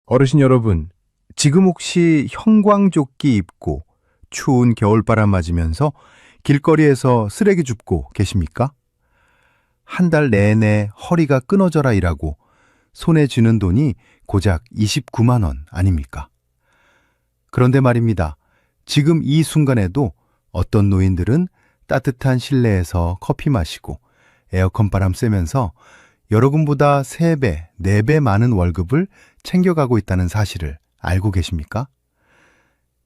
어르신 여러분, 지금 혹시 형광조끼 입고 추운 겨울바람 맞으면서 길거리에서 쓰레기 줍고 계십니까? 한 달 내내 허리가 끊어져라 일하고 손에 쥐는 돈이 고작 29만 원 아닙니까? 그런데 말입니다. 지금 이 순간에도 어떤 노인들은 따뜻한 실내에서 커피 마시고 에어컨 바람 쐬면서 여러분보다 3배, 4배 많은 월급을 챙겨가고 있다는 사실을 알고 계십니까?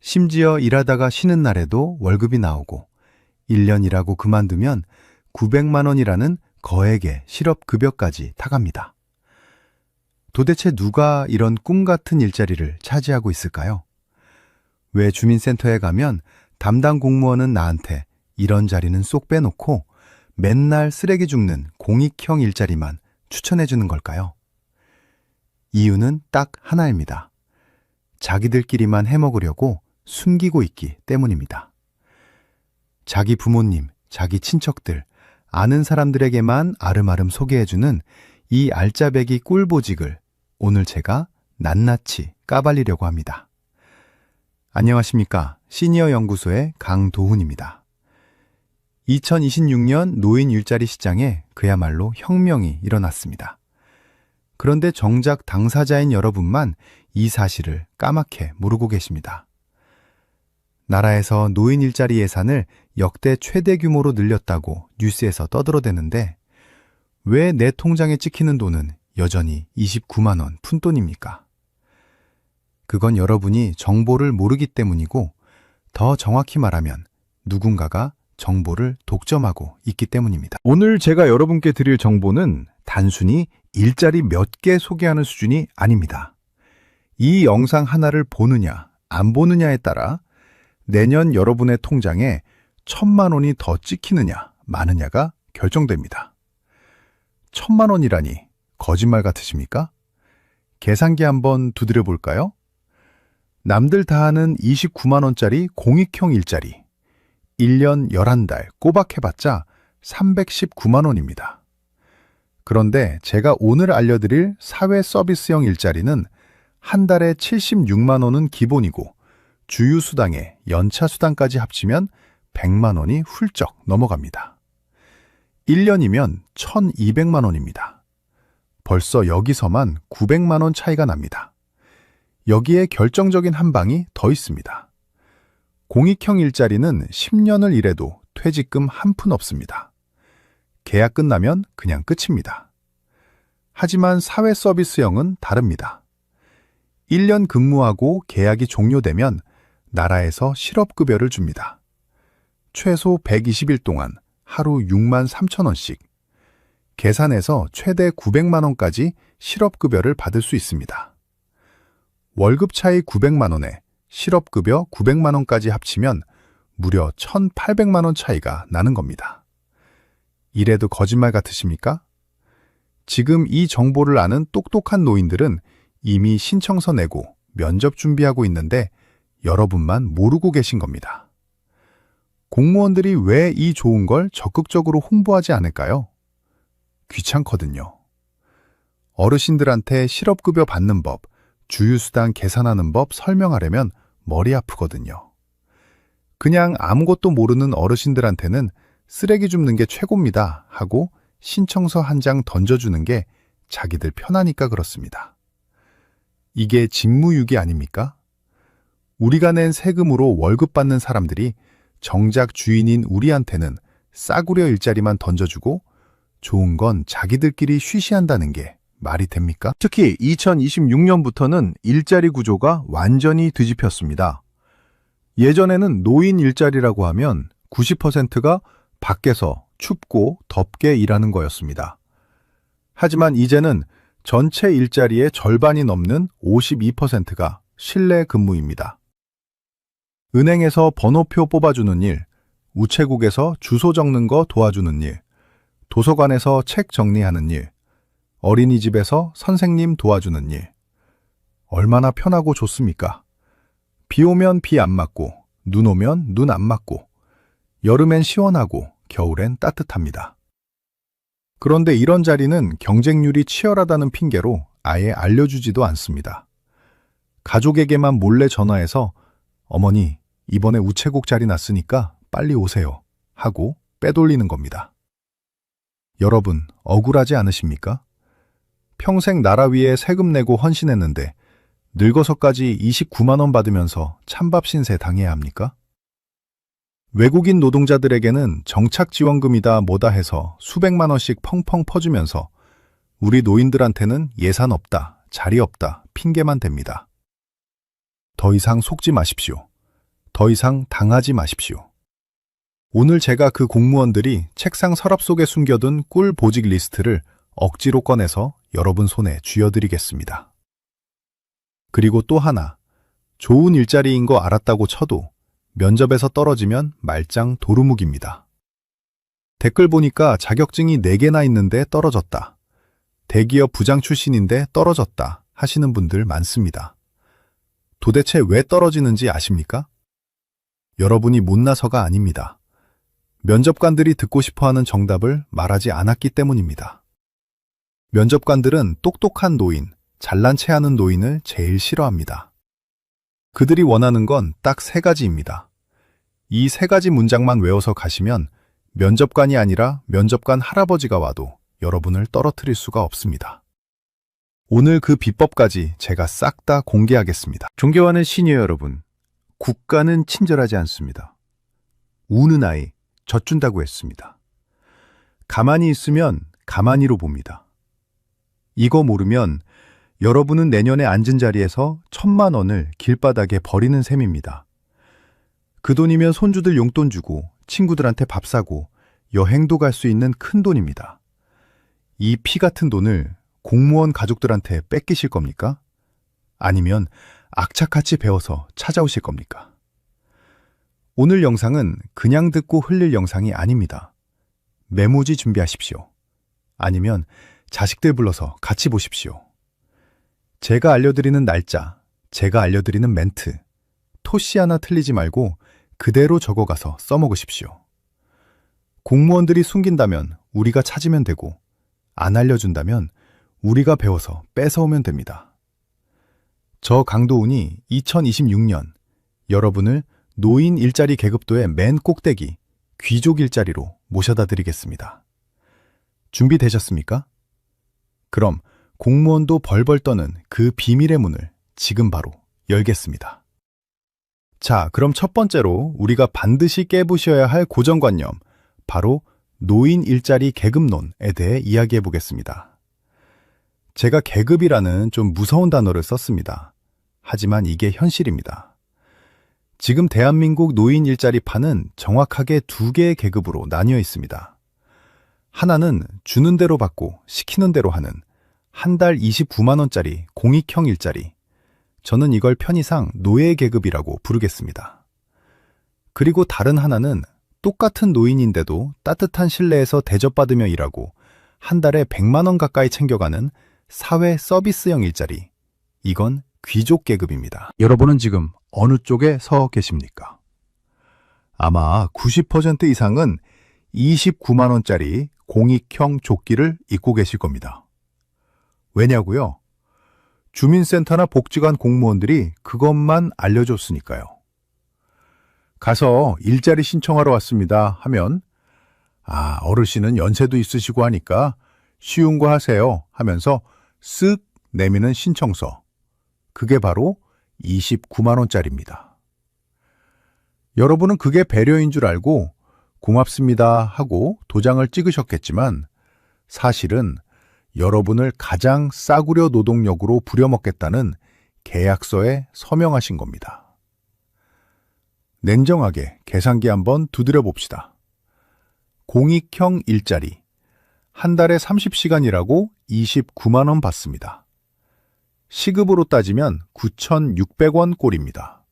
심지어 일하다가 쉬는 날에도 월급이 나오고 1년 일하고 그만두면 900만 원이라는 거액의 실업급여까지 타갑니다. 도대체 누가 이런 꿈 같은 일자리를 차지하고 있을까요? 왜 주민센터에 가면 담당 공무원은 나한테 이런 자리는 쏙 빼놓고 맨날 쓰레기 줍는 공익형 일자리만 추천해 주는 걸까요? 이유는 딱 하나입니다. 자기들끼리만 해먹으려고 숨기고 있기 때문입니다. 자기 부모님, 자기 친척들, 아는 사람들에게만 아름아름 소개해주는 이 알짜배기 꿀보직을 오늘 제가 낱낱이 까발리려고 합니다. 안녕하십니까. 시니어 연구소의 강도훈입니다. 2026년 노인 일자리 시장에 그야말로 혁명이 일어났습니다. 그런데 정작 당사자인 여러분만 이 사실을 까맣게 모르고 계십니다. 나라에서 노인 일자리 예산을 역대 최대 규모로 늘렸다고 뉴스에서 떠들어대는데 왜 내 통장에 찍히는 돈은 여전히 29만 원 푼돈입니까? 그건 여러분이 정보를 모르기 때문이고 더 정확히 말하면 누군가가 정보를 독점하고 있기 때문입니다. 오늘 제가 여러분께 드릴 정보는 단순히 일자리 몇 개 소개하는 수준이 아닙니다. 이 영상 하나를 보느냐, 안 보느냐에 따라 내년 여러분의 통장에 1,000만 원이 더 찍히느냐, 마느냐가 결정됩니다. 1,000만 원이라니 거짓말 같으십니까? 계산기 한번 두드려 볼까요? 남들 다 하는 29만 원짜리 공익형 일자리, 1년 11달 꼬박해봤자 319만 원입니다. 그런데 제가 오늘 알려드릴 사회 서비스형 일자리는 한 달에 76만 원은 기본이고 주유수당에 연차수당까지 합치면 100만 원이 훌쩍 넘어갑니다. 1년이면 1,200만 원입니다. 벌써 여기서만 900만 원 차이가 납니다. 여기에 결정적인 한 방이 더 있습니다. 공익형 일자리는 10년을 일해도 퇴직금 한 푼 없습니다. 계약 끝나면 그냥 끝입니다. 하지만 사회 서비스형은 다릅니다. 1년 근무하고 계약이 종료되면 나라에서 실업급여를 줍니다. 최소 120일 동안 하루 6만 3천 원씩, 계산해서 최대 900만 원까지 실업급여를 받을 수 있습니다. 월급 차이 900만 원에 실업급여 900만 원까지 합치면 무려 1,800만 원 차이가 나는 겁니다. 이래도 거짓말 같으십니까? 지금 이 정보를 아는 똑똑한 노인들은 이미 신청서 내고 면접 준비하고 있는데 여러분만 모르고 계신 겁니다. 공무원들이 왜 이 좋은 걸 적극적으로 홍보하지 않을까요? 귀찮거든요. 어르신들한테 실업급여 받는 법, 주유수당 계산하는 법 설명하려면 머리 아프거든요. 그냥 아무것도 모르는 어르신들한테는 쓰레기 줍는 게 최고입니다 하고 신청서 한 장 던져주는 게 자기들 편하니까 그렇습니다. 이게 직무유기 아닙니까? 우리가 낸 세금으로 월급 받는 사람들이 정작 주인인 우리한테는 싸구려 일자리만 던져주고 좋은 건 자기들끼리 쉬쉬한다는 게 말이 됩니까? 특히 2026년부터는 일자리 구조가 완전히 뒤집혔습니다. 예전에는 노인 일자리라고 하면 90%가 밖에서 춥고 덥게 일하는 거였습니다. 하지만 이제는 전체 일자리의 절반이 넘는 52%가 실내 근무입니다. 은행에서 번호표 뽑아주는 일, 우체국에서 주소 적는 거 도와주는 일, 도서관에서 책 정리하는 일, 어린이집에서 선생님 도와주는 일. 얼마나 편하고 좋습니까? 비 오면 비 안 맞고, 눈 오면 눈 안 맞고, 여름엔 시원하고, 겨울엔 따뜻합니다. 그런데 이런 자리는 경쟁률이 치열하다는 핑계로 아예 알려주지도 않습니다. 가족에게만 몰래 전화해서 어머니, 이번에 우체국 자리 났으니까 빨리 오세요 하고 빼돌리는 겁니다. 여러분, 억울하지 않으십니까? 평생 나라 위에 세금 내고 헌신했는데 늙어서까지 29만 원 받으면서 찬밥 신세 당해야 합니까? 외국인 노동자들에게는 정착지원금이다 뭐다 해서 수백만 원씩 펑펑 퍼주면서 우리 노인들한테는 예산 없다, 자리 없다, 핑계만 댑니다. 더 이상 속지 마십시오. 더 이상 당하지 마십시오. 오늘 제가 그 공무원들이 책상 서랍 속에 숨겨둔 꿀 보직 리스트를 억지로 꺼내서 여러분 손에 쥐어드리겠습니다. 그리고 또 하나, 좋은 일자리인 거 알았다고 쳐도 면접에서 떨어지면 말짱 도루묵입니다. 댓글 보니까 자격증이 4개나 있는데 떨어졌다. 대기업 부장 출신인데 떨어졌다 하시는 분들 많습니다. 도대체 왜 떨어지는지 아십니까? 여러분이 못나서가 아닙니다. 면접관들이 듣고 싶어하는 정답을 말하지 않았기 때문입니다. 면접관들은 똑똑한 노인, 잘난 체하는 노인을 제일 싫어합니다. 그들이 원하는 건 딱 3가지입니다. 이 3가지 문장만 외워서 가시면 면접관이 아니라 면접관 할아버지가 와도 여러분을 떨어뜨릴 수가 없습니다. 오늘 그 비법까지 제가 싹 다 공개하겠습니다. 존경하는 시니어 여러분, 국가는 친절하지 않습니다. 우는 아이 젖준다고 했습니다. 가만히 있으면 가만히로 봅니다. 이거 모르면 여러분은 내년에 앉은 자리에서 1,000만 원을 길바닥에 버리는 셈입니다. 그 돈이면 손주들 용돈 주고 친구들한테 밥 사고 여행도 갈 수 있는 큰 돈입니다. 이 피 같은 돈을 공무원 가족들한테 뺏기실 겁니까? 아니면 악착같이 배워서 찾아오실 겁니까? 오늘 영상은 그냥 듣고 흘릴 영상이 아닙니다. 메모지 준비하십시오. 아니면 자식들 불러서 같이 보십시오. 제가 알려드리는 날짜, 제가 알려드리는 멘트, 토시 하나 틀리지 말고 그대로 적어가서 써먹으십시오. 공무원들이 숨긴다면 우리가 찾으면 되고, 안 알려준다면 우리가 배워서 뺏어오면 됩니다. 저 강도훈이 2026년 여러분을 노인 일자리 계급도의 맨 꼭대기, 귀족 일자리로 모셔다 드리겠습니다. 준비되셨습니까? 그럼 공무원도 벌벌 떠는 그 비밀의 문을 지금 바로 열겠습니다. 자, 그럼 첫 번째로 우리가 반드시 깨부셔야 할 고정관념, 바로 노인 일자리 계급론에 대해 이야기해 보겠습니다. 제가 계급이라는 좀 무서운 단어를 썼습니다. 하지만 이게 현실입니다. 지금 대한민국 노인 일자리 판은 정확하게 2개의 계급으로 나뉘어 있습니다. 하나는 주는 대로 받고 시키는 대로 하는 한 달 29만 원짜리 공익형 일자리. 저는 이걸 편의상 노예 계급이라고 부르겠습니다. 그리고 다른 하나는 똑같은 노인인데도 따뜻한 실내에서 대접받으며 일하고 한 달에 100만 원 가까이 챙겨가는 사회 서비스형 일자리. 이건 귀족 계급입니다. 여러분은 지금 어느 쪽에 서 계십니까? 아마 90% 이상은 29만 원짜리 공익형 조끼를 입고 계실 겁니다. 왜냐고요? 주민센터나 복지관 공무원들이 그것만 알려줬으니까요. 가서 일자리 신청하러 왔습니다 하면 어르신은 연세도 있으시고 하니까 쉬운 거 하세요 하면서 쓱 내미는 신청서. 그게 바로 29만 원짜리입니다. 여러분은 그게 배려인 줄 알고 고맙습니다 하고 도장을 찍으셨겠지만 사실은 여러분을 가장 싸구려 노동력으로 부려먹겠다는 계약서에 서명하신 겁니다. 냉정하게 계산기 한번 두드려 봅시다. 공익형 일자리, 한 달에 30시간 일하고 29만 원 받습니다. 시급으로 따지면 9,600원 꼴입니다.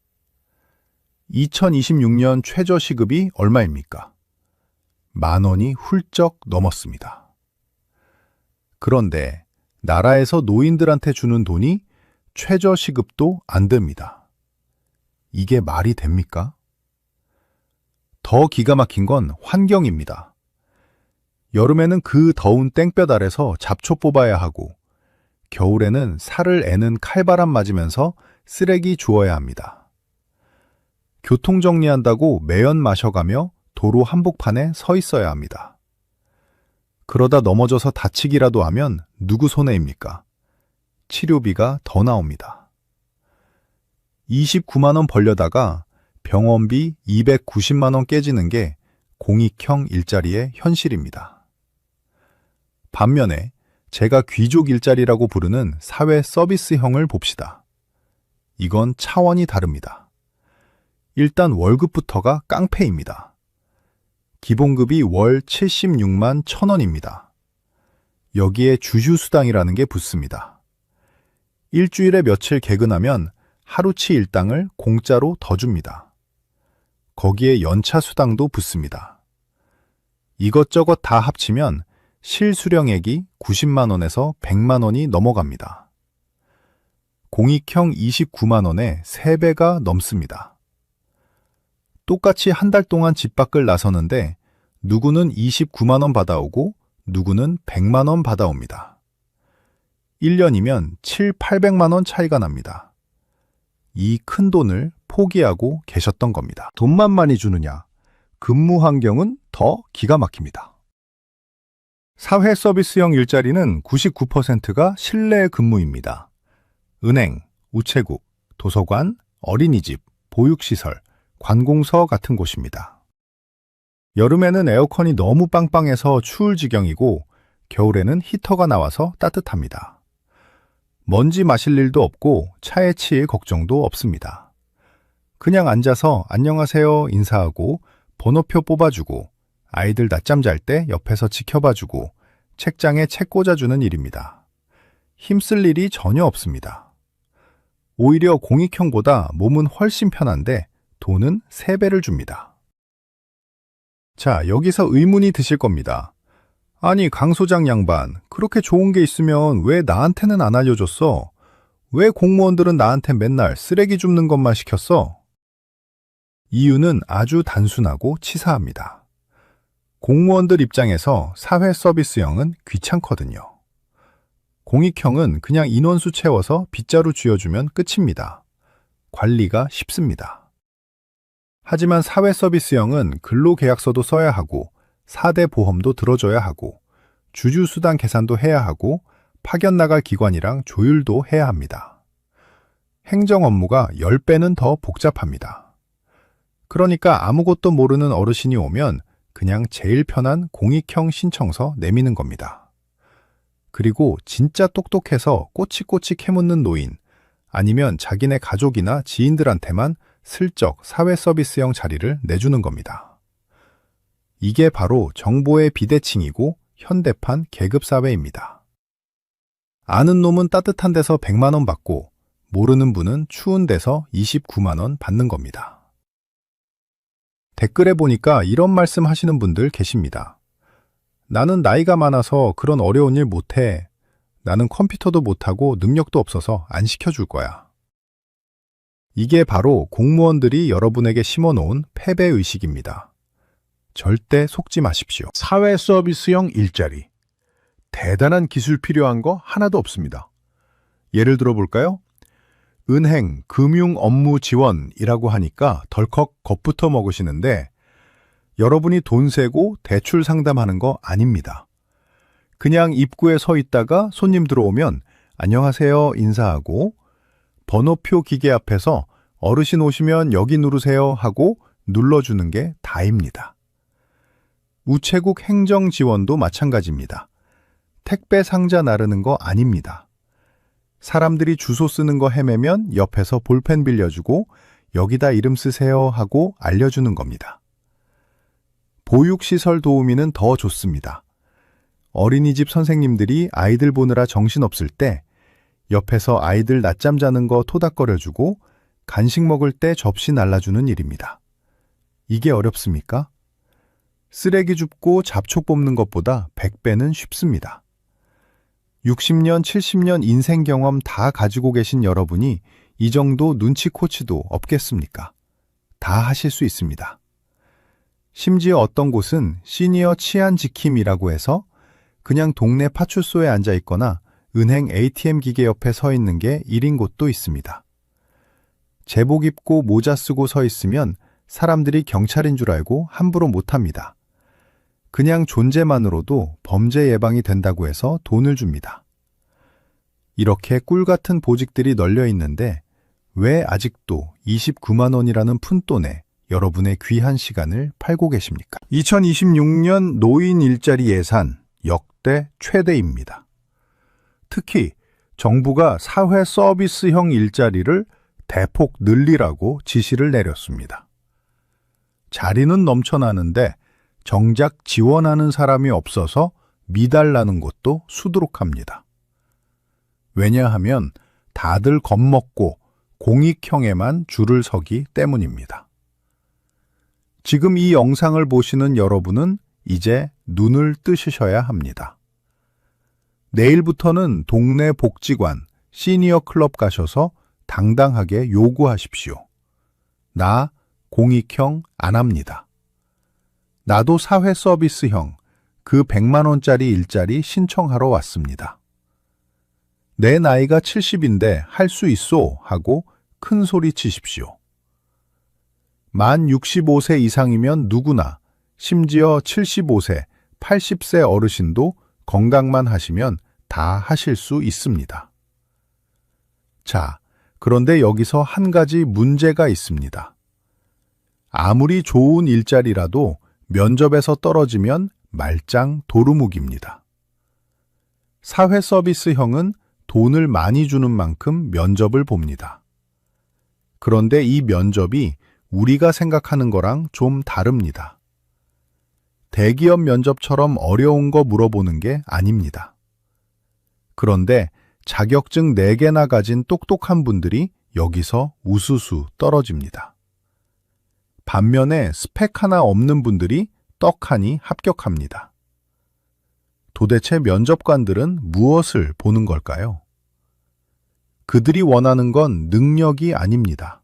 2026년 최저시급이 얼마입니까? 10,000원이 훌쩍 넘었습니다. 그런데 나라에서 노인들한테 주는 돈이 최저시급도 안 됩니다. 이게 말이 됩니까? 더 기가 막힌 건 환경입니다. 여름에는 그 더운 땡볕 아래서 잡초 뽑아야 하고 겨울에는 살을 애는 칼바람 맞으면서 쓰레기 주워야 합니다. 교통 정리한다고 매연 마셔가며 도로 한복판에 서 있어야 합니다. 그러다 넘어져서 다치기라도 하면 누구 손해입니까? 치료비가 더 나옵니다. 29만 원 벌려다가 병원비 290만 원 깨지는 게 공익형 일자리의 현실입니다. 반면에 제가 귀족 일자리라고 부르는 사회 서비스형을 봅시다. 이건 차원이 다릅니다. 일단 월급부터가 깡패입니다. 기본급이 월 76만 1,000원입니다. 여기에 주휴수당이라는 게 붙습니다. 일주일에 며칠 개근하면 하루치 일당을 공짜로 더 줍니다. 거기에 연차 수당도 붙습니다. 이것저것 다 합치면 실수령액이 90만 원에서 100만 원이 넘어갑니다. 공익형 29만 원에 3배가 넘습니다. 똑같이 한 달 동안 집 밖을 나서는데 누구는 29만 원 받아오고 누구는 100만 원 받아옵니다. 1년이면 7, 800만 원 차이가 납니다. 이 큰 돈을 포기하고 계셨던 겁니다. 돈만 많이 주느냐? 근무 환경은 더 기가 막힙니다. 사회 서비스형 일자리는 99%가 실내 근무입니다. 은행, 우체국, 도서관, 어린이집, 보육시설, 관공서 같은 곳입니다. 여름에는 에어컨이 너무 빵빵해서 추울 지경이고 겨울에는 히터가 나와서 따뜻합니다. 먼지 마실 일도 없고 차에 치일 걱정도 없습니다. 그냥 앉아서 안녕하세요 인사하고 번호표 뽑아주고 아이들 낮잠 잘 때 옆에서 지켜봐주고 책장에 책 꽂아주는 일입니다. 힘쓸 일이 전혀 없습니다. 오히려 공익형보다 몸은 훨씬 편한데 돈은 3배를 줍니다. 자, 여기서 의문이 드실 겁니다. 아니, 강 소장 양반, 그렇게 좋은 게 있으면 왜 나한테는 안 알려줬어? 왜 공무원들은 나한테 맨날 쓰레기 줍는 것만 시켰어? 이유는 아주 단순하고 치사합니다. 공무원들 입장에서 사회 서비스형은 귀찮거든요. 공익형은 그냥 인원수 채워서 빗자루 쥐어주면 끝입니다. 관리가 쉽습니다. 하지만 사회 서비스형은 근로계약서도 써야 하고 4대 보험도 들어줘야 하고 주휴수당 계산도 해야 하고 파견 나갈 기관이랑 조율도 해야 합니다. 행정 업무가 10배는 더 복잡합니다. 그러니까 아무것도 모르는 어르신이 오면 그냥 제일 편한 공익형 신청서 내미는 겁니다. 그리고 진짜 똑똑해서 꼬치꼬치 캐묻는 노인, 아니면 자기네 가족이나 지인들한테만 슬쩍 사회 서비스형 자리를 내주는 겁니다. 이게 바로 정보의 비대칭이고 현대판 계급사회입니다. 아는 놈은 따뜻한 데서 100만 원 받고 모르는 분은 추운 데서 29만 원 받는 겁니다. 댓글에 보니까 이런 말씀 하시는 분들 계십니다. 나는 나이가 많아서 그런 어려운 일 못해. 나는 컴퓨터도 못하고 능력도 없어서 안 시켜줄 거야. 이게 바로 공무원들이 여러분에게 심어놓은 패배의식입니다. 절대 속지 마십시오. 사회 서비스형 일자리. 대단한 기술 필요한 거 하나도 없습니다. 예를 들어 볼까요? 은행, 금융 업무 지원이라고 하니까 덜컥 겁부터 먹으시는데 여러분이 돈 세고 대출 상담하는 거 아닙니다. 그냥 입구에 서 있다가 손님 들어오면 안녕하세요 인사하고 번호표 기계 앞에서 어르신 오시면 여기 누르세요 하고 눌러주는 게 다입니다. 우체국 행정 지원도 마찬가지입니다. 택배 상자 나르는 거 아닙니다. 사람들이 주소 쓰는 거 헤매면 옆에서 볼펜 빌려주고 여기다 이름 쓰세요 하고 알려주는 겁니다. 보육시설 도우미는 더 좋습니다. 어린이집 선생님들이 아이들 보느라 정신없을 때 옆에서 아이들 낮잠 자는 거 토닥거려주고 간식 먹을 때 접시 날라주는 일입니다. 이게 어렵습니까? 쓰레기 줍고 잡초 뽑는 것보다 100배는 쉽습니다. 60년, 70년 인생 경험 다 가지고 계신 여러분이 이 정도 눈치 코치도 없겠습니까? 다 하실 수 있습니다. 심지어 어떤 곳은 시니어 치안 지킴이라고 해서 그냥 동네 파출소에 앉아 있거나 은행 ATM 기계 옆에 서 있는 게 일인 곳도 있습니다. 제복 입고 모자 쓰고 서 있으면 사람들이 경찰인 줄 알고 함부로 못합니다. 그냥 존재만으로도 범죄 예방이 된다고 해서 돈을 줍니다. 이렇게 꿀 같은 보직들이 널려 있는데 왜 아직도 29만 원이라는 푼돈에 여러분의 귀한 시간을 팔고 계십니까? 2026년 노인 일자리 예산 역대 최대입니다. 특히 정부가 사회 서비스형 일자리를 대폭 늘리라고 지시를 내렸습니다. 자리는 넘쳐나는데 정작 지원하는 사람이 없어서 미달나는 곳도 수두룩합니다. 왜냐하면 다들 겁먹고 공익형에만 줄을 서기 때문입니다. 지금 이 영상을 보시는 여러분은 이제 눈을 뜨시셔야 합니다. 내일부터는 동네 복지관, 시니어 클럽 가셔서 당당하게 요구하십시오. 나 공익형 안 합니다. 나도 사회 서비스형, 그 100만 원짜리 일자리 신청하러 왔습니다. 내 나이가 70인데 할 수 있소 하고 큰 소리 치십시오. 만 65세 이상이면 누구나, 심지어 75세, 80세 어르신도 건강만 하시면 다 하실 수 있습니다. 자, 그런데 여기서 한 가지 문제가 있습니다. 아무리 좋은 일자리라도 면접에서 떨어지면 말짱 도루묵입니다. 사회 서비스형은 돈을 많이 주는 만큼 면접을 봅니다. 그런데 이 면접이 우리가 생각하는 거랑 좀 다릅니다. 대기업 면접처럼 어려운 거 물어보는 게 아닙니다. 그런데 자격증 4개나 가진 똑똑한 분들이 여기서 우수수 떨어집니다. 반면에 스펙 하나 없는 분들이 떡하니 합격합니다. 도대체 면접관들은 무엇을 보는 걸까요? 그들이 원하는 건 능력이 아닙니다.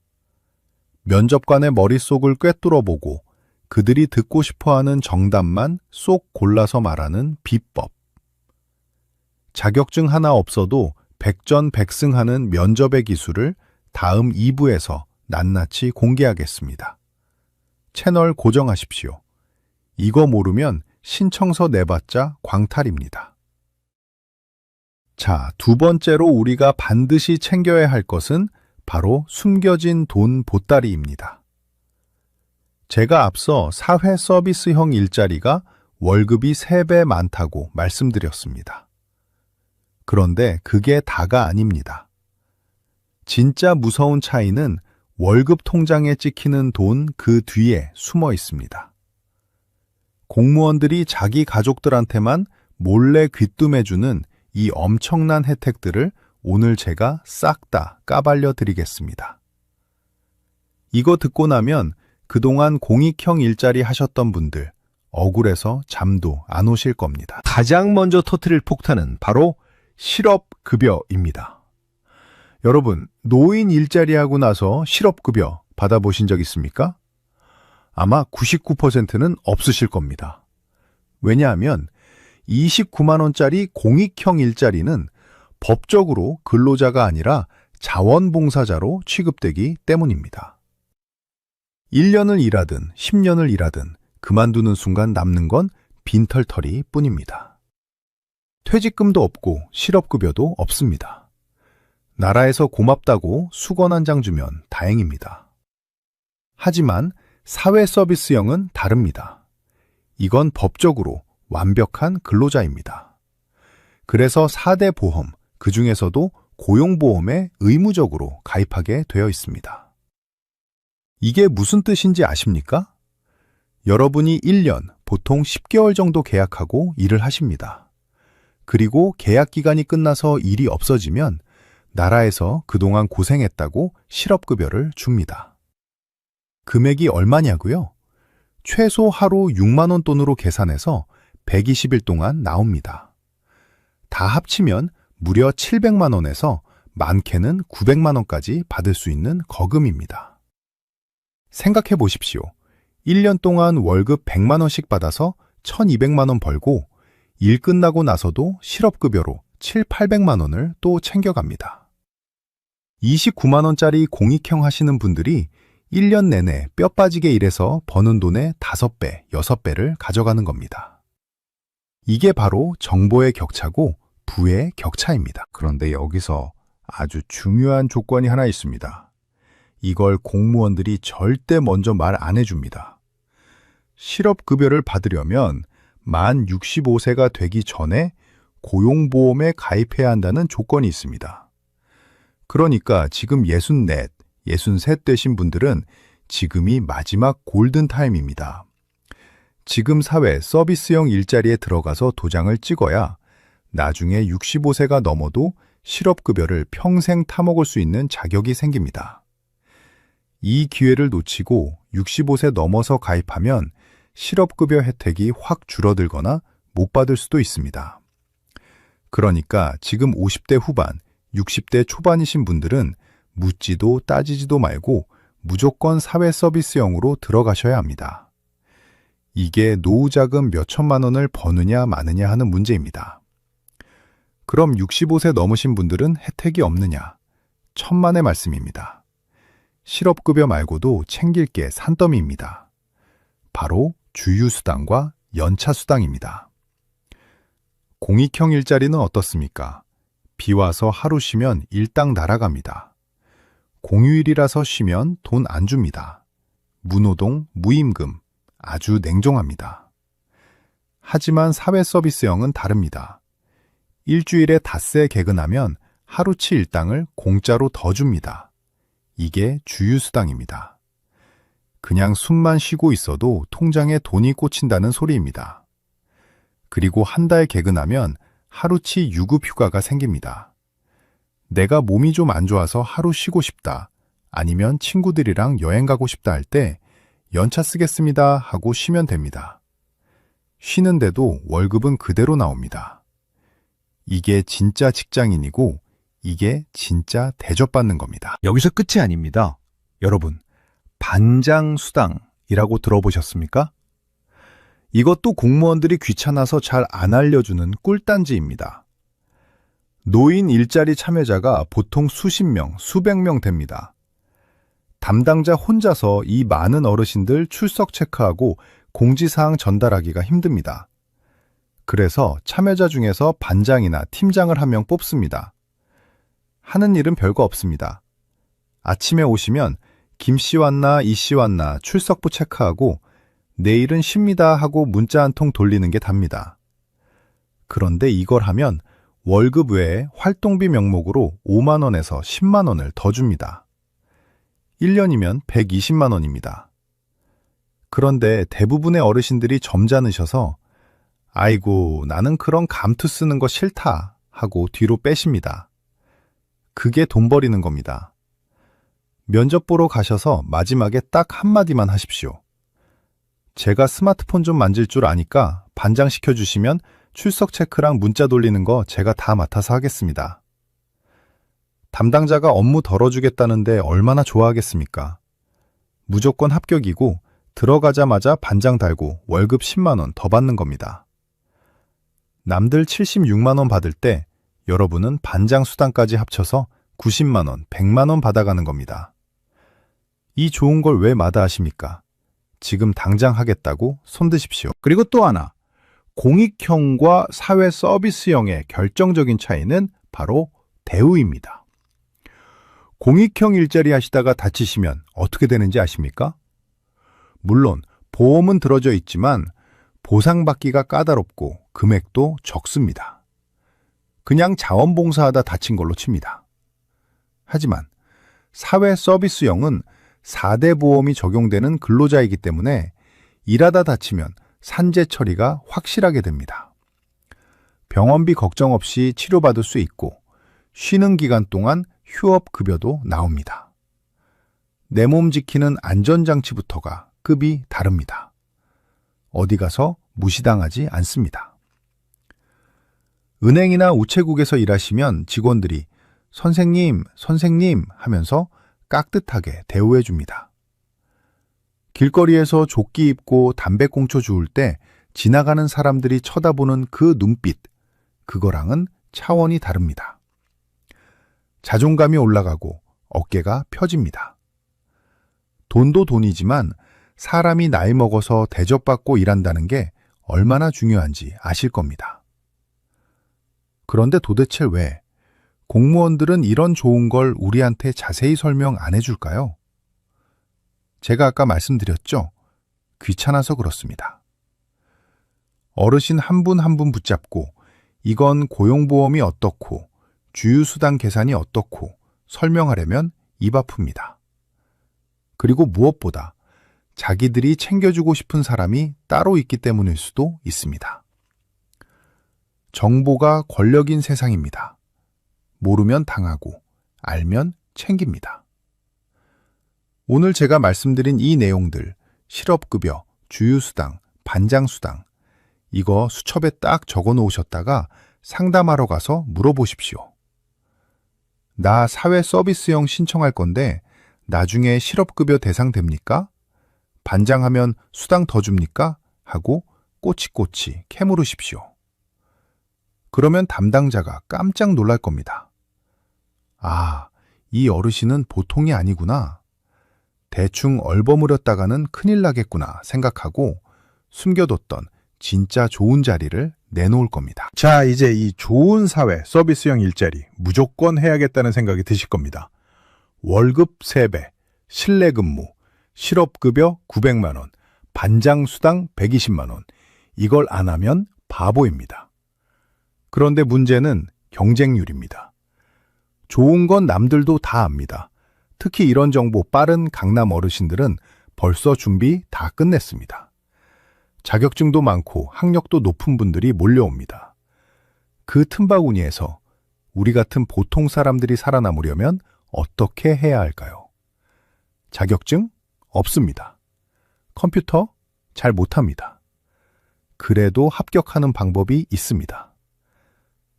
면접관의 머릿속을 꿰뚫어보고 그들이 듣고 싶어하는 정답만 쏙 골라서 말하는 비법. 자격증 하나 없어도 백전백승하는 면접의 기술을 다음 2부에서 낱낱이 공개하겠습니다. 채널 고정하십시오. 이거 모르면 신청서 내봤자 광탈입니다. 자, 두 번째로 우리가 반드시 챙겨야 할 것은 바로 숨겨진 돈 보따리입니다. 제가 앞서 사회 서비스형 일자리가 월급이 3배 많다고 말씀드렸습니다. 그런데 그게 다가 아닙니다. 진짜 무서운 차이는 월급 통장에 찍히는 돈 그 뒤에 숨어 있습니다. 공무원들이 자기 가족들한테만 몰래 귀뜸해주는 이 엄청난 혜택들을 오늘 제가 싹 다 까발려 드리겠습니다. 이거 듣고 나면 그동안 공익형 일자리 하셨던 분들 억울해서 잠도 안 오실 겁니다. 가장 먼저 터뜨릴 폭탄은 바로 실업급여입니다. 여러분, 노인 일자리하고 나서 실업급여 받아보신 적 있습니까? 아마 99%는 없으실 겁니다. 왜냐하면 29만 원짜리 공익형 일자리는 법적으로 근로자가 아니라 자원봉사자로 취급되기 때문입니다. 1년을 일하든 10년을 일하든 그만두는 순간 남는 건 빈털터리 뿐입니다. 퇴직금도 없고 실업급여도 없습니다. 나라에서 고맙다고 수건 한 장 주면 다행입니다. 하지만 사회 서비스형은 다릅니다. 이건 법적으로 완벽한 근로자입니다. 그래서 4대 보험, 그 중에서도 고용보험에 의무적으로 가입하게 되어 있습니다. 이게 무슨 뜻인지 아십니까? 여러분이 1년, 보통 10개월 정도 계약하고 일을 하십니다. 그리고 계약 기간이 끝나서 일이 없어지면 나라에서 그동안 고생했다고 실업급여를 줍니다. 금액이 얼마냐고요? 최소 하루 6만 원 돈으로 계산해서 120일 동안 나옵니다. 다 합치면 무려 700만 원에서 많게는 900만 원까지 받을 수 있는 거금입니다. 생각해 보십시오. 1년 동안 월급 100만 원씩 받아서 1200만 원 벌고 일 끝나고 나서도 실업급여로 7, 800만 원을 또 챙겨갑니다. 29만 원짜리 공익형 하시는 분들이 1년 내내 뼈 빠지게 일해서 버는 돈의 5배, 6배를 가져가는 겁니다. 이게 바로 정보의 격차고 부의 격차입니다. 그런데 여기서 아주 중요한 조건이 하나 있습니다. 이걸 공무원들이 절대 먼저 말 안 해줍니다. 실업급여를 받으려면 만 65세가 되기 전에 고용보험에 가입해야 한다는 조건이 있습니다. 그러니까 지금 64, 63 되신 분들은 지금이 마지막 골든타임입니다. 지금 사회 서비스형 일자리에 들어가서 도장을 찍어야 나중에 65세가 넘어도 실업급여를 평생 타먹을 수 있는 자격이 생깁니다. 이 기회를 놓치고 65세 넘어서 가입하면 실업급여 혜택이 확 줄어들거나 못 받을 수도 있습니다. 그러니까 지금 50대 후반, 60대 초반이신 분들은 묻지도 따지지도 말고 무조건 사회 서비스형으로 들어가셔야 합니다. 이게 노후자금 몇 천만 원을 버느냐 마느냐 하는 문제입니다. 그럼 65세 넘으신 분들은 혜택이 없느냐? 천만의 말씀입니다. 실업급여 말고도 챙길 게 산더미입니다. 바로 주휴수당과 연차수당입니다. 공익형 일자리는 어떻습니까? 비 와서 하루 쉬면 일당 날아갑니다. 공휴일이라서 쉬면 돈 안 줍니다. 무노동, 무임금, 아주 냉정합니다. 하지만 사회서비스형은 다릅니다. 일주일에 닷새 개근하면 하루치 일당을 공짜로 더 줍니다. 이게 주휴수당입니다. 그냥 숨만 쉬고 있어도 통장에 돈이 꽂힌다는 소리입니다. 그리고 한 달 개근하면 하루치 유급휴가가 생깁니다. 내가 몸이 좀 안 좋아서 하루 쉬고 싶다, 아니면 친구들이랑 여행 가고 싶다 할 때 연차 쓰겠습니다 하고 쉬면 됩니다. 쉬는데도 월급은 그대로 나옵니다. 이게 진짜 직장인이고 이게 진짜 대접받는 겁니다. 여기서 끝이 아닙니다. 여러분, 반장수당이라고 들어보셨습니까? 이것도 공무원들이 귀찮아서 잘 안 알려주는 꿀단지입니다. 노인 일자리 참여자가 보통 수십 명, 수백 명 됩니다. 담당자 혼자서 이 많은 어르신들 출석 체크하고 공지사항 전달하기가 힘듭니다. 그래서 참여자 중에서 반장이나 팀장을 한 명 뽑습니다. 하는 일은 별거 없습니다. 아침에 오시면 김씨 왔나 이씨 왔나 출석부 체크하고 내일은 쉽니다 하고 문자 한 통 돌리는 게 답니다. 그런데 이걸 하면 월급 외에 활동비 명목으로 5만 원에서 10만 원을 더 줍니다. 1년이면 120만 원입니다. 그런데 대부분의 어르신들이 점잖으셔서 아이고 나는 그런 감투 쓰는 거 싫다 하고 뒤로 빼십니다. 그게 돈 버리는 겁니다. 면접 보러 가셔서 마지막에 딱 한마디만 하십시오. 제가 스마트폰 좀 만질 줄 아니까 반장 시켜주시면 출석 체크랑 문자 돌리는 거 제가 다 맡아서 하겠습니다. 담당자가 업무 덜어주겠다는데 얼마나 좋아하겠습니까? 무조건 합격이고 들어가자마자 반장 달고 월급 10만 원 더 받는 겁니다. 남들 76만 원 받을 때 여러분은 반장 수당까지 합쳐서 90만 원, 100만 원 받아가는 겁니다. 이 좋은 걸 왜 마다하십니까? 지금 당장 하겠다고 손드십시오. 그리고 또 하나, 공익형과 사회 서비스형의 결정적인 차이는 바로 대우입니다. 공익형 일자리 하시다가 다치시면 어떻게 되는지 아십니까? 물론 보험은 들어져 있지만 보상받기가 까다롭고 금액도 적습니다. 그냥 자원봉사하다 다친 걸로 칩니다. 하지만 사회 서비스형은 4대 보험이 적용되는 근로자이기 때문에 일하다 다치면 산재 처리가 확실하게 됩니다. 병원비 걱정 없이 치료받을 수 있고 쉬는 기간 동안 휴업급여도 나옵니다. 내 몸 지키는 안전장치부터가 급이 다릅니다. 어디 가서 무시당하지 않습니다. 은행이나 우체국에서 일하시면 직원들이 선생님, 선생님 하면서 깍듯하게 대우해 줍니다. 길거리에서 조끼 입고 담배꽁초 주울 때 지나가는 사람들이 쳐다보는 그 눈빛, 그거랑은 차원이 다릅니다. 자존감이 올라가고 어깨가 펴집니다. 돈도 돈이지만 사람이 나이 먹어서 대접받고 일한다는 게 얼마나 중요한지 아실 겁니다. 그런데 도대체 왜 공무원들은 이런 좋은 걸 우리한테 자세히 설명 안 해줄까요? 제가 아까 말씀드렸죠? 귀찮아서 그렇습니다. 어르신 한 분 한 분 붙잡고 이건 고용보험이 어떻고 주유수당 계산이 어떻고 설명하려면 입 아픕니다. 그리고 무엇보다 자기들이 챙겨주고 싶은 사람이 따로 있기 때문일 수도 있습니다. 정보가 권력인 세상입니다. 모르면 당하고 알면 챙깁니다. 오늘 제가 말씀드린 이 내용들, 실업급여, 주유수당, 반장수당, 이거 수첩에 딱 적어 놓으셨다가 상담하러 가서 물어보십시오. 나 사회 서비스형 신청할 건데 나중에 실업급여 대상 됩니까? 반장하면 수당 더 줍니까? 하고 꼬치꼬치 캐물으십시오. 그러면 담당자가 깜짝 놀랄 겁니다. 아, 이 어르신은 보통이 아니구나. 대충 얼버무렸다가는 큰일 나겠구나 생각하고 숨겨뒀던 진짜 좋은 자리를 내놓을 겁니다. 자, 이제 이 좋은 사회 서비스형 일자리 무조건 해야겠다는 생각이 드실 겁니다. 월급 3배, 실내근무, 실업급여 900만 원, 반장수당 120만 원. 이걸 안 하면 바보입니다. 그런데 문제는 경쟁률입니다. 좋은 건 남들도 다 압니다. 특히 이런 정보 빠른 강남 어르신들은 벌써 준비 다 끝냈습니다. 자격증도 많고 학력도 높은 분들이 몰려옵니다. 그 틈바구니에서 우리 같은 보통 사람들이 살아남으려면 어떻게 해야 할까요? 자격증? 없습니다. 컴퓨터? 잘 못합니다. 그래도 합격하는 방법이 있습니다.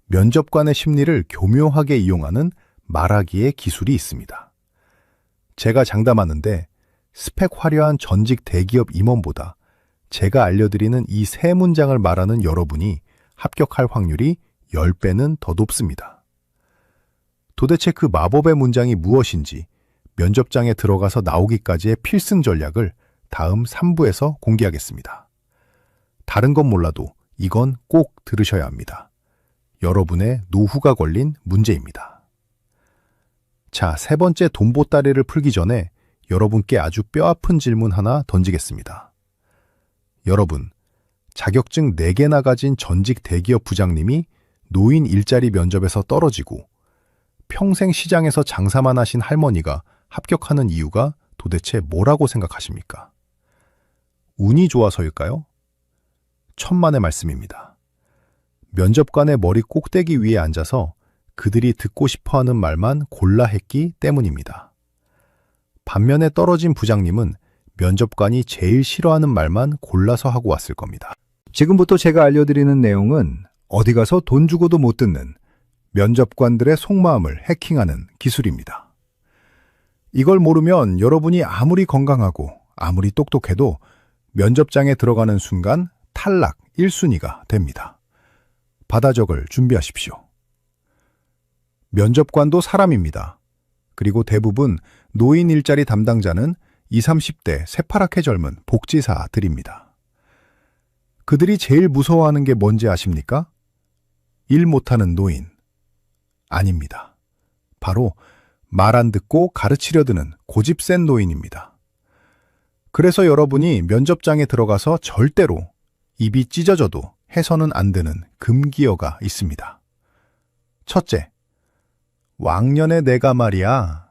면접관의 심리를 교묘하게 이용하는 말하기의 기술이 있습니다. 제가 장담하는데 스펙 화려한 전직 대기업 임원보다 제가 알려드리는 이 세 문장을 말하는 여러분이 합격할 확률이 10배는 더 높습니다. 도대체 그 마법의 문장이 무엇인지 면접장에 들어가서 나오기까지의 필승 전략을 다음 3부에서 공개하겠습니다. 다른 건 몰라도 이건 꼭 들으셔야 합니다. 여러분의 노후가 걸린 문제입니다. 자, 세 번째 돈 보따리를 풀기 전에 여러분께 아주 뼈아픈 질문 하나 던지겠습니다. 여러분, 자격증 4개나 가진 전직 대기업 부장님이 노인 일자리 면접에서 떨어지고 평생 시장에서 장사만 하신 할머니가 합격하는 이유가 도대체 뭐라고 생각하십니까? 운이 좋아서일까요? 천만의 말씀입니다. 면접관의 머리 꼭대기 위에 앉아서 그들이 듣고 싶어하는 말만 골라 했기 때문입니다. 반면에 떨어진 부장님은 면접관이 제일 싫어하는 말만 골라서 하고 왔을 겁니다. 지금부터 제가 알려드리는 내용은 어디 가서 돈 주고도 못 듣는 면접관들의 속마음을 해킹하는 기술입니다. 이걸 모르면 여러분이 아무리 건강하고 아무리 똑똑해도 면접장에 들어가는 순간 탈락 1순위가 됩니다. 받아 적을 준비하십시오. 면접관도 사람입니다. 그리고 대부분 노인 일자리 담당자는 20, 30대 새파랗게 젊은 복지사들입니다. 그들이 제일 무서워하는 게 뭔지 아십니까? 일 못하는 노인. 아닙니다. 바로 말 안 듣고 가르치려 드는 고집 센 노인입니다. 그래서 여러분이 면접장에 들어가서 절대로 입이 찢어져도 해서는 안 되는 금기어가 있습니다. 첫째, 왕년에 내가 말이야.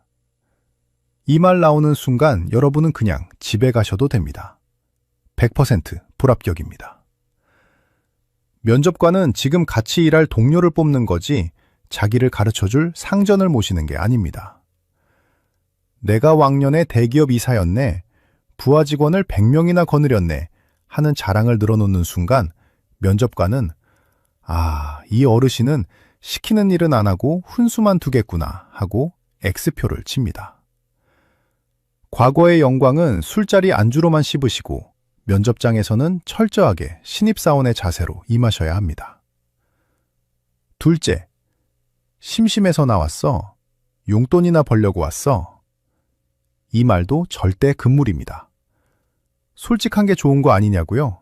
이 말 나오는 순간 여러분은 그냥 집에 가셔도 됩니다. 100% 불합격입니다. 면접관은 지금 같이 일할 동료를 뽑는 거지 자기를 가르쳐줄 상전을 모시는 게 아닙니다. 내가 왕년에 대기업 이사였네, 부하 직원을 100명이나 거느렸네 하는 자랑을 늘어놓는 순간 면접관은 아, 이 어르신은 시키는 일은 안 하고 훈수만 두겠구나 하고 X표를 칩니다. 과거의 영광은 술자리 안주로만 씹으시고 면접장에서는 철저하게 신입사원의 자세로 임하셔야 합니다. 둘째, 심심해서 나왔어. 용돈이나 벌려고 왔어. 이 말도 절대 금물입니다. 솔직한 게 좋은 거 아니냐고요?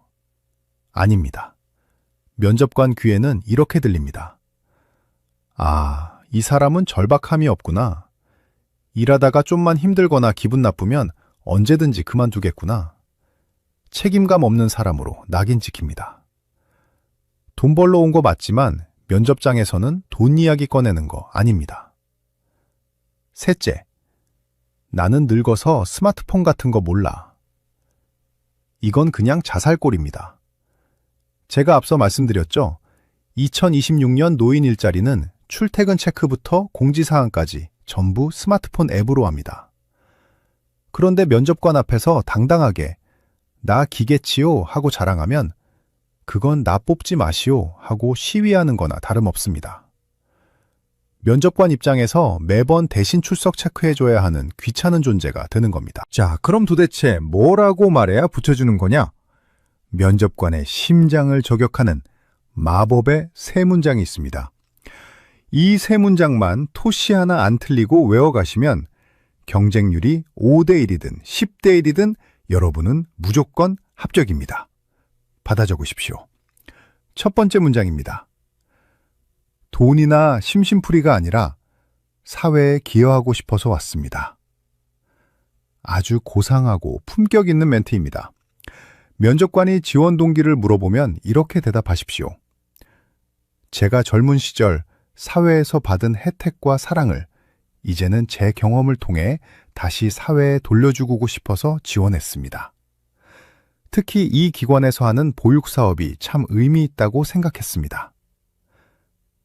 아닙니다. 면접관 귀에는 이렇게 들립니다. 아, 이 사람은 절박함이 없구나. 일하다가 좀만 힘들거나 기분 나쁘면 언제든지 그만두겠구나. 책임감 없는 사람으로 낙인 찍힙니다. 돈 벌러 온 거 맞지만 면접장에서는 돈 이야기 꺼내는 거 아닙니다. 셋째, 나는 늙어서 스마트폰 같은 거 몰라. 이건 그냥 자살골입니다. 제가 앞서 말씀드렸죠. 2026년 노인 일자리는 출퇴근 체크부터 공지사항까지 전부 스마트폰 앱으로 합니다. 그런데 면접관 앞에서 당당하게 나 기계치요 하고 자랑하면 그건 나 뽑지 마시오 하고 시위하는 거나 다름없습니다. 면접관 입장에서 매번 대신 출석 체크해줘야 하는 귀찮은 존재가 되는 겁니다. 자, 그럼 도대체 뭐라고 말해야 붙여주는 거냐? 면접관의 심장을 저격하는 마법의 세 문장이 있습니다. 이 세 문장만 토시 하나 안 틀리고 외워가시면 경쟁률이 5대1이든 10대1이든 여러분은 무조건 합격입니다. 받아 적으십시오. 첫 번째 문장입니다. 돈이나 심심풀이가 아니라 사회에 기여하고 싶어서 왔습니다. 아주 고상하고 품격 있는 멘트입니다. 면접관이 지원 동기를 물어보면 이렇게 대답하십시오. 제가 젊은 시절 사회에서 받은 혜택과 사랑을 이제는 제 경험을 통해 다시 사회에 돌려주고 싶어서 지원했습니다. 특히 이 기관에서 하는 보육사업이 참 의미 있다고 생각했습니다.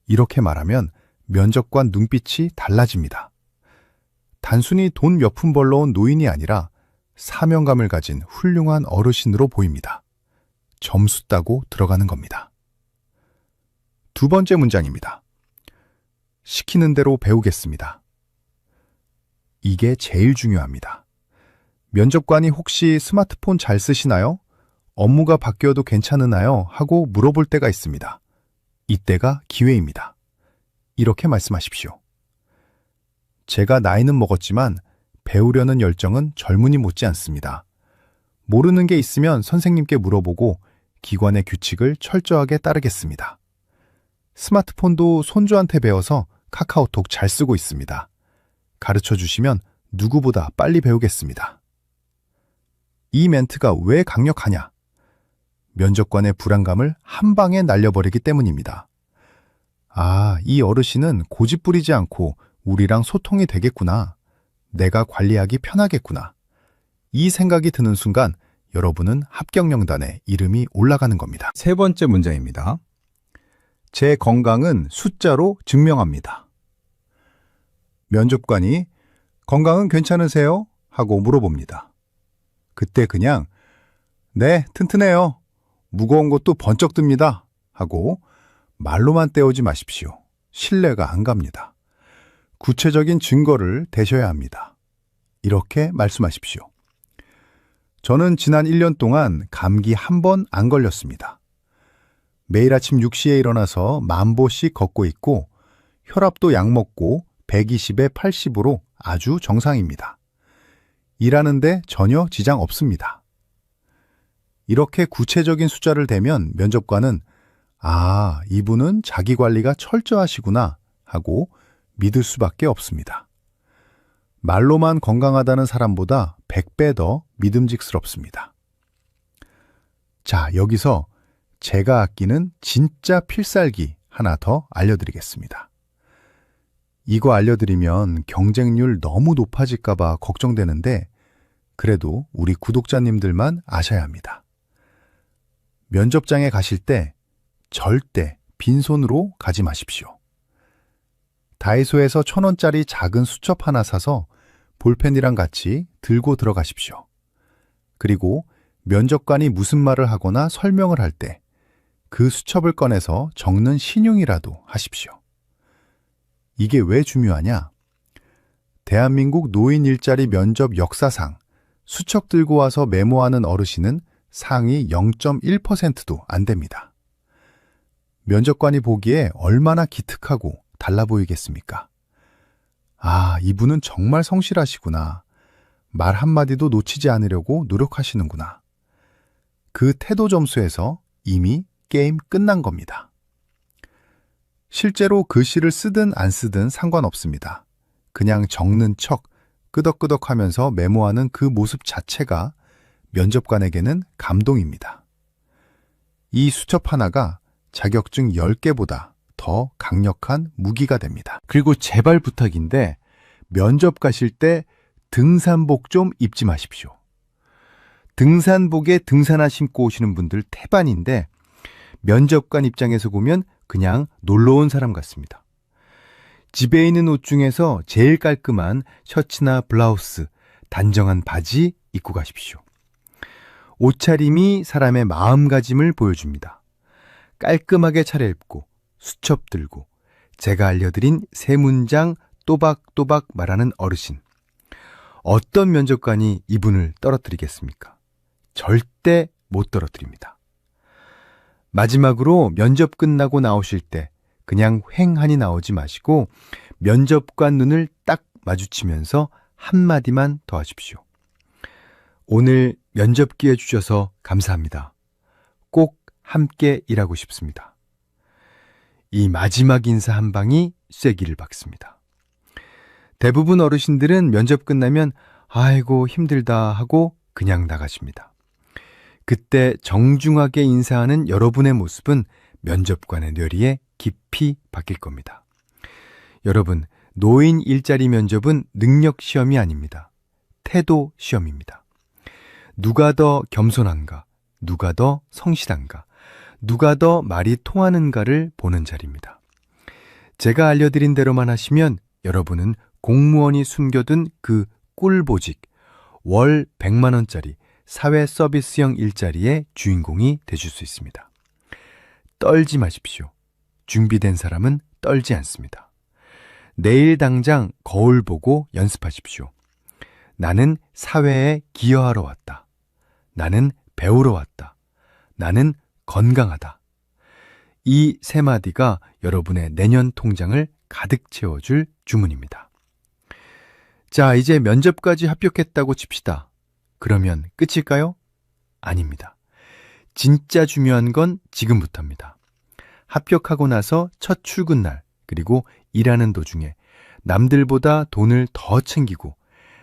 이렇게 말하면 면접관 눈빛이 달라집니다. 단순히 돈 몇 푼 벌러온 노인이 아니라 사명감을 가진 훌륭한 어르신으로 보입니다. 점수 따고 들어가는 겁니다. 두 번째 문장입니다. 시키는 대로 배우겠습니다. 이게 제일 중요합니다. 면접관이 혹시 스마트폰 잘 쓰시나요? 업무가 바뀌어도 괜찮으나요? 하고 물어볼 때가 있습니다. 이때가 기회입니다. 이렇게 말씀하십시오. 제가 나이는 먹었지만 배우려는 열정은 젊은이 못지 않습니다. 모르는 게 있으면 선생님께 물어보고 기관의 규칙을 철저하게 따르겠습니다. 스마트폰도 손주한테 배워서 카카오톡 잘 쓰고 있습니다. 가르쳐 주시면 누구보다 빨리 배우겠습니다. 이 멘트가 왜 강력하냐? 면접관의 불안감을 한 방에 날려버리기 때문입니다. 아, 이 어르신은 고집 부리지 않고 우리랑 소통이 되겠구나. 내가 관리하기 편하겠구나. 이 생각이 드는 순간 여러분은 합격 명단에 이름이 올라가는 겁니다. 세 번째 문장입니다. 제 건강은 숫자로 증명합니다. 면접관이 건강은 괜찮으세요? 하고 물어봅니다. 그때 그냥 네, 튼튼해요. 무거운 것도 번쩍 듭니다. 하고 말로만 때우지 마십시오. 신뢰가 안 갑니다. 구체적인 증거를 대셔야 합니다. 이렇게 말씀하십시오. 저는 지난 1년 동안 감기 한 번 안 걸렸습니다. 매일 아침 6시에 일어나서 10,000보씩 걷고 있고 혈압도 약 먹고 120에 80으로 아주 정상입니다. 일하는데 전혀 지장 없습니다. 이렇게 구체적인 숫자를 대면 면접관은 아, 이분은 자기 관리가 철저하시구나 하고 믿을 수밖에 없습니다. 말로만 건강하다는 사람보다 100배 더 믿음직스럽습니다. 자, 여기서 제가 아끼는 진짜 필살기 하나 더 알려드리겠습니다. 이거 알려드리면 경쟁률 너무 높아질까봐 걱정되는데 그래도 우리 구독자님들만 아셔야 합니다. 면접장에 가실 때 절대 빈손으로 가지 마십시오. 다이소에서 1,000원짜리 작은 수첩 하나 사서 볼펜이랑 같이 들고 들어가십시오. 그리고 면접관이 무슨 말을 하거나 설명을 할 때 그 수첩을 꺼내서 적는 신용이라도 하십시오. 이게 왜 중요하냐? 대한민국 노인 일자리 면접 역사상 수첩 들고 와서 메모하는 어르신은 상위 0.1%도 안 됩니다. 면접관이 보기에 얼마나 기특하고 달라 보이겠습니까? 아, 이분은 정말 성실하시구나. 말 한마디도 놓치지 않으려고 노력하시는구나. 그 태도 점수에서 이미 게임 끝난 겁니다. 실제로 글씨를 쓰든 안 쓰든 상관없습니다. 그냥 적는 척 끄덕끄덕 하면서 메모하는 그 모습 자체가 면접관에게는 감동입니다. 이 수첩 하나가 자격증 10개보다 더 강력한 무기가 됩니다. 그리고 제발 부탁인데 면접 가실 때 등산복 좀 입지 마십시오. 등산복에 등산화 신고 오시는 분들 태반인데 면접관 입장에서 보면 그냥 놀러 온 사람 같습니다. 집에 있는 옷 중에서 제일 깔끔한 셔츠나 블라우스, 단정한 바지 입고 가십시오. 옷차림이 사람의 마음가짐을 보여줍니다. 깔끔하게 차려입고 수첩 들고 제가 알려드린 세 문장 또박또박 말하는 어르신. 어떤 면접관이 이분을 떨어뜨리겠습니까? 절대 못 떨어뜨립니다. 마지막으로 면접 끝나고 나오실 때 그냥 휑하니 나오지 마시고 면접관 눈을 딱 마주치면서 한마디만 더 하십시오. 오늘 면접 기회 주셔서 감사합니다. 꼭 함께 일하고 싶습니다. 이 마지막 인사 한 방이 쐐기를 박습니다. 대부분 어르신들은 면접 끝나면 아이고 힘들다 하고 그냥 나가십니다. 그때 정중하게 인사하는 여러분의 모습은 면접관의 뇌리에 깊이 박힐 겁니다. 여러분, 노인 일자리 면접은 능력 시험이 아닙니다. 태도 시험입니다. 누가 더 겸손한가, 누가 더 성실한가, 누가 더 말이 통하는가를 보는 자리입니다. 제가 알려드린 대로만 하시면 여러분은 공무원이 숨겨둔 그 꿀보직, 월 100만 원짜리 사회 서비스형 일자리의 주인공이 되실 수 있습니다. 떨지 마십시오. 준비된 사람은 떨지 않습니다. 내일 당장 거울 보고 연습하십시오. 나는 사회에 기여하러 왔다. 나는 배우러 왔다. 나는 건강하다. 이 세 마디가 여러분의 내년 통장을 가득 채워줄 주문입니다. 자, 이제 면접까지 합격했다고 칩시다. 그러면 끝일까요? 아닙니다. 진짜 중요한 건 지금부터입니다. 합격하고 나서 첫 출근 날, 그리고 일하는 도중에 남들보다 돈을 더 챙기고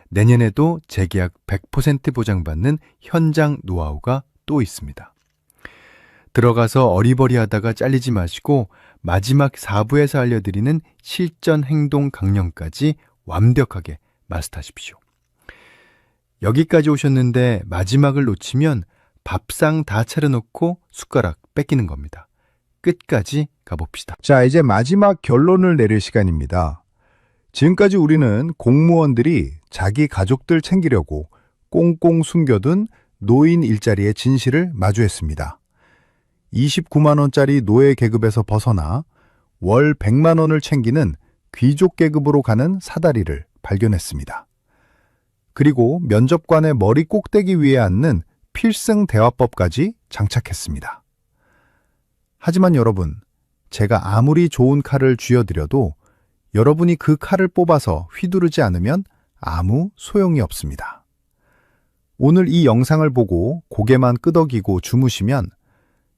내년에도 재계약 100% 보장받는 현장 노하우가 또 있습니다. 들어가서 어리버리하다가 잘리지 마시고 마지막 4부에서 알려드리는 실전 행동 강령까지 완벽하게 마스터하십시오. 여기까지 오셨는데 마지막을 놓치면 밥상 다 차려놓고 숟가락 뺏기는 겁니다. 끝까지 가봅시다. 자, 이제 마지막 결론을 내릴 시간입니다. 지금까지 우리는 공무원들이 자기 가족들 챙기려고 꽁꽁 숨겨둔 노인 일자리의 진실을 마주했습니다. 29만 원짜리 노예 계급에서 벗어나 월 100만 원을 챙기는 귀족 계급으로 가는 사다리를 발견했습니다. 그리고 면접관의 머리 꼭대기 위에 앉는 필승 대화법까지 장착했습니다. 하지만 여러분, 제가 아무리 좋은 칼을 쥐어드려도 여러분이 그 칼을 뽑아서 휘두르지 않으면 아무 소용이 없습니다. 오늘 이 영상을 보고 고개만 끄덕이고 주무시면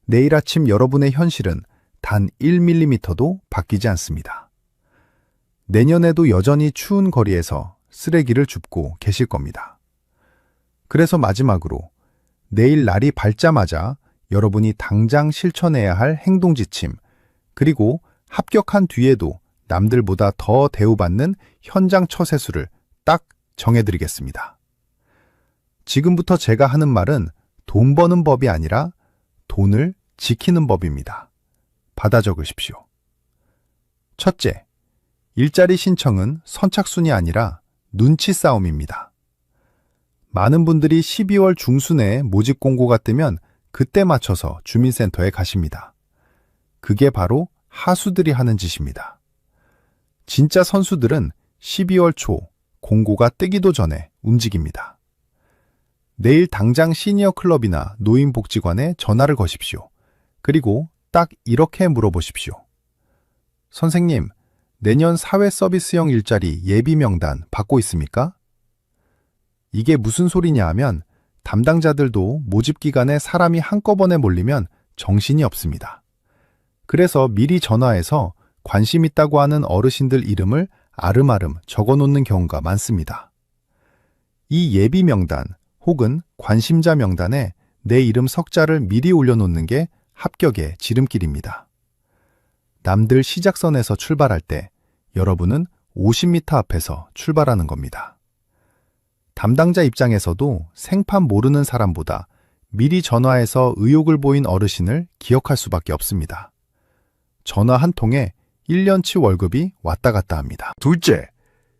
내일 아침 여러분의 현실은 단 1mm도 바뀌지 않습니다. 내년에도 여전히 추운 거리에서 쓰레기를 줍고 계실 겁니다. 그래서 마지막으로 내일 날이 밝자마자 여러분이 당장 실천해야 할 행동 지침, 그리고 합격한 뒤에도 남들보다 더 대우받는 현장 처세술을 딱 정해드리겠습니다. 지금부터 제가 하는 말은 돈 버는 법이 아니라 돈을 지키는 법입니다. 받아 적으십시오. 첫째, 일자리 신청은 선착순이 아니라 눈치 싸움입니다. 많은 분들이 12월 중순에 모집 공고가 뜨면 그때 맞춰서 주민센터에 가십니다. 그게 바로 하수들이 하는 짓입니다. 진짜 선수들은 12월 초 공고가 뜨기도 전에 움직입니다. 내일 당장 시니어 클럽이나 노인복지관에 전화를 거십시오. 그리고 딱 이렇게 물어보십시오. 선생님, 내년 사회 서비스형 일자리 예비 명단 받고 있습니까? 이게 무슨 소리냐 하면 담당자들도 모집 기간에 사람이 한꺼번에 몰리면 정신이 없습니다. 그래서 미리 전화해서 관심 있다고 하는 어르신들 이름을 아름아름 적어놓는 경우가 많습니다. 이 예비 명단 혹은 관심자 명단에 내 이름 석자를 미리 올려놓는 게 합격의 지름길입니다. 남들 시작선에서 출발할 때 여러분은 50m 앞에서 출발하는 겁니다. 담당자 입장에서도 생판 모르는 사람보다 미리 전화해서 의욕을 보인 어르신을 기억할 수밖에 없습니다. 전화 한 통에 1년치 월급이 왔다 갔다 합니다. 둘째,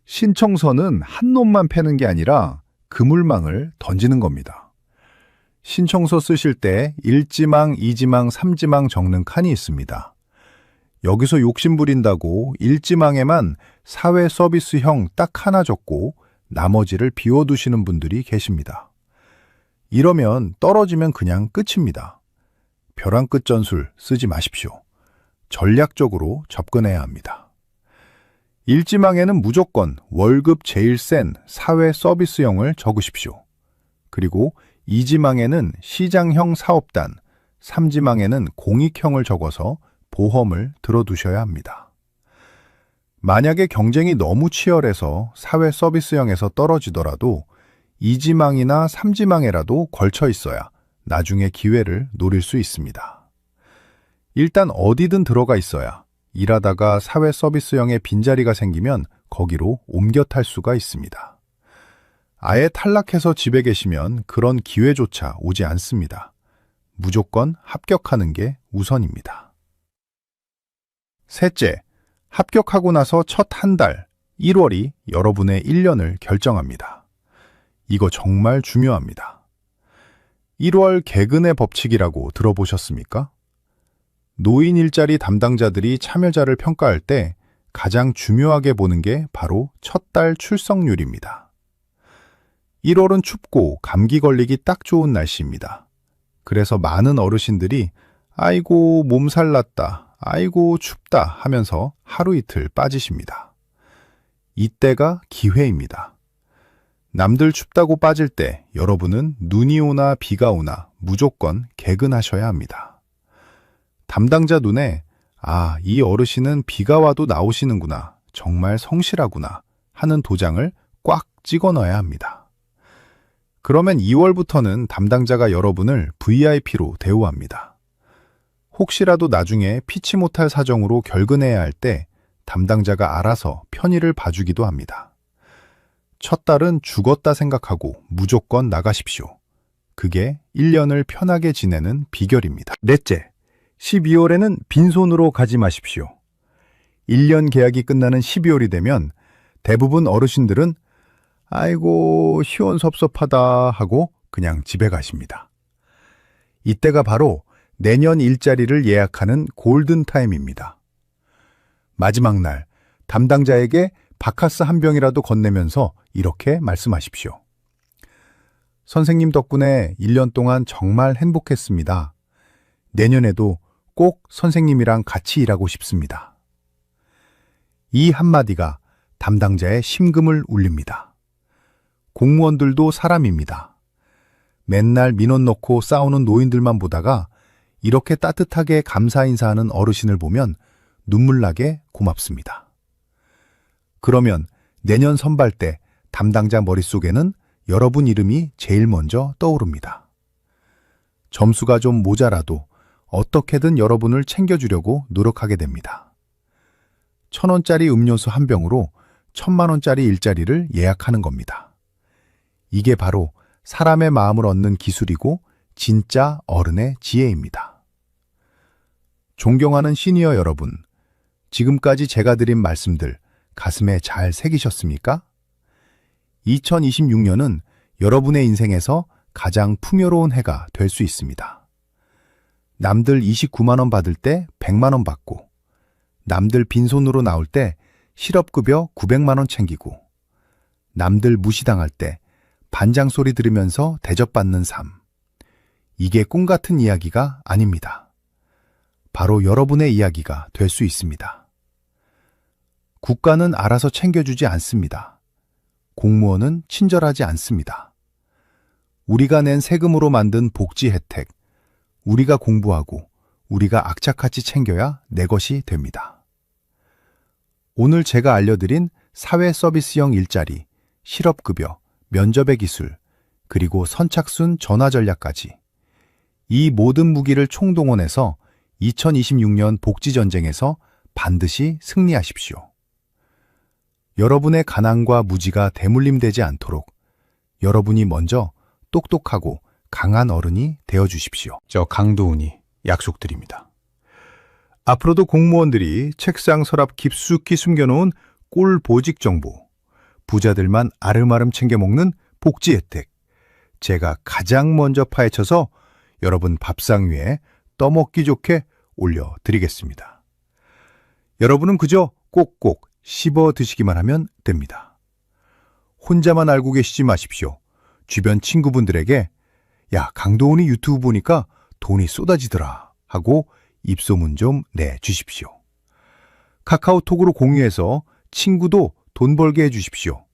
신청서는 한 놈만 패는 게 아니라 그물망을 던지는 겁니다. 신청서 쓰실 때 1지망, 2지망, 3지망 적는 칸이 있습니다. 여기서 욕심 부린다고 1지망에만 사회 서비스형 딱 하나 적고 나머지를 비워두시는 분들이 계십니다. 이러면 떨어지면 그냥 끝입니다. 벼랑 끝 전술 쓰지 마십시오. 전략적으로 접근해야 합니다. 1지망에는 무조건 월급 제일 센 사회 서비스형을 적으십시오. 그리고 2지망에는 시장형 사업단, 3지망에는 공익형을 적어서 보험을 들어두셔야 합니다. 만약에 경쟁이 너무 치열해서 사회 서비스형에서 떨어지더라도 2지망이나 3지망에라도 걸쳐 있어야 나중에 기회를 노릴 수 있습니다. 일단 어디든 들어가 있어야 일하다가 사회 서비스형의 빈자리가 생기면 거기로 옮겨 탈 수가 있습니다. 아예 탈락해서 집에 계시면 그런 기회조차 오지 않습니다. 무조건 합격하는 게 우선입니다. 셋째, 합격하고 나서 첫 한 달, 1월이 여러분의 1년을 결정합니다. 이거 정말 중요합니다. 1월 개근의 법칙이라고 들어보셨습니까? 노인 일자리 담당자들이 참여자를 평가할 때 가장 중요하게 보는 게 바로 첫 달 출석률입니다. 1월은 춥고 감기 걸리기 딱 좋은 날씨입니다. 그래서 많은 어르신들이 아이고 몸살 났다, 아이고 춥다 하면서 하루 이틀 빠지십니다. 이때가 기회입니다. 남들 춥다고 빠질 때 여러분은 눈이 오나 비가 오나 무조건 개근하셔야 합니다. 담당자 눈에 이 어르신은 비가 와도 나오시는구나, 정말 성실하구나 하는 도장을 꽉 찍어 넣어야 합니다. 그러면 2월부터는 담당자가 여러분을 VIP로 대우합니다. 혹시라도 나중에 피치 못할 사정으로 결근해야 할 때 담당자가 알아서 편의를 봐주기도 합니다. 첫 달은 죽었다 생각하고 무조건 나가십시오. 그게 1년을 편하게 지내는 비결입니다. 넷째, 12월에는 빈손으로 가지 마십시오. 1년 계약이 끝나는 12월이 되면 대부분 어르신들은 아이고 시원섭섭하다 하고 그냥 집에 가십니다. 이때가 바로 내년 일자리를 예약하는 골든타임입니다. 마지막 날 담당자에게 바카스 한 병이라도 건네면서 이렇게 말씀하십시오. 선생님 덕분에 1년 동안 정말 행복했습니다. 내년에도 꼭 선생님이랑 같이 일하고 싶습니다. 이 한마디가 담당자의 심금을 울립니다. 공무원들도 사람입니다. 맨날 민원 넣고 싸우는 노인들만 보다가 이렇게 따뜻하게 감사 인사하는 어르신을 보면 눈물 나게 고맙습니다. 그러면 내년 선발 때 담당자 머릿속에는 여러분 이름이 제일 먼저 떠오릅니다. 점수가 좀 모자라도 어떻게든 여러분을 챙겨주려고 노력하게 됩니다. 1,000원짜리 음료수 한 병으로 1,000만 원짜리 일자리를 예약하는 겁니다. 이게 바로 사람의 마음을 얻는 기술이고 진짜 어른의 지혜입니다. 존경하는 시니어 여러분, 지금까지 제가 드린 말씀들 가슴에 잘 새기셨습니까? 2026년은 여러분의 인생에서 가장 풍요로운 해가 될 수 있습니다. 남들 29만 원 받을 때 100만 원 받고, 남들 빈손으로 나올 때 실업급여 900만 원 챙기고, 남들 무시당할 때 반장 소리 들으면서 대접받는 삶. 이게 꿈 같은 이야기가 아닙니다. 바로 여러분의 이야기가 될 수 있습니다. 국가는 알아서 챙겨주지 않습니다. 공무원은 친절하지 않습니다. 우리가 낸 세금으로 만든 복지 혜택, 우리가 공부하고 우리가 악착같이 챙겨야 내 것이 됩니다. 오늘 제가 알려드린 사회 서비스형 일자리, 실업급여, 면접의 기술, 그리고 선착순 전화 전략까지 이 모든 무기를 총동원해서 2026년 복지전쟁에서 반드시 승리하십시오. 여러분의 가난과 무지가 대물림되지 않도록 여러분이 먼저 똑똑하고 강한 어른이 되어주십시오. 저 강도훈이 약속드립니다. 앞으로도 공무원들이 책상 서랍 깊숙이 숨겨놓은 꿀 보직 정보, 부자들만 아름아름 챙겨 먹는 복지 혜택, 제가 가장 먼저 파헤쳐서 여러분 밥상 위에 떠먹기 좋게 올려드리겠습니다. 여러분은 그저 꼭꼭 씹어 드시기만 하면 됩니다. 혼자만 알고 계시지 마십시오. 주변 친구분들에게 야, 강도훈이 유튜브 보니까 돈이 쏟아지더라 하고 입소문 좀 내주십시오. 카카오톡으로 공유해서 친구도 돈 벌게 해주십시오.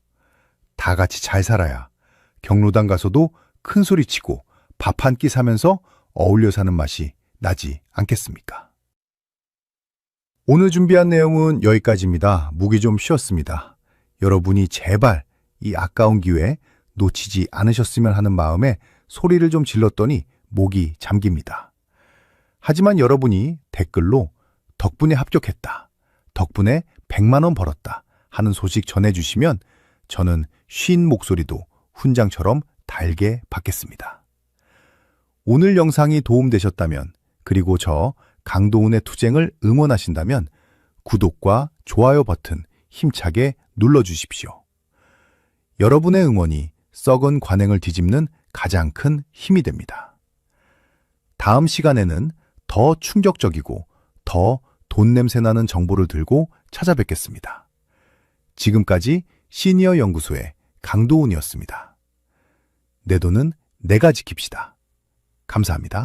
다 같이 잘 살아야 경로당 가서도 큰 소리 치고 밥 한 끼 사면서 어울려 사는 맛이 나지 않겠습니까? 오늘 준비한 내용은 여기까지입니다. 목이 좀 쉬었습니다. 여러분이 제발 이 아까운 기회 놓치지 않으셨으면 하는 마음에 소리를 좀 질렀더니 목이 잠깁니다. 하지만 여러분이 댓글로 덕분에 합격했다, 덕분에 100만 원 벌었다 하는 소식 전해주시면 저는 쉰 목소리도 훈장처럼 달게 받겠습니다. 오늘 영상이 도움되셨다면, 그리고 저 강도훈의 투쟁을 응원하신다면 구독과 좋아요 버튼 힘차게 눌러주십시오. 여러분의 응원이 썩은 관행을 뒤집는 가장 큰 힘이 됩니다. 다음 시간에는 더 충격적이고 더 돈 냄새 나는 정보를 들고 찾아뵙겠습니다. 지금까지 시니어 연구소의 강도훈이었습니다. 내 돈은 내가 지킵시다. 감사합니다.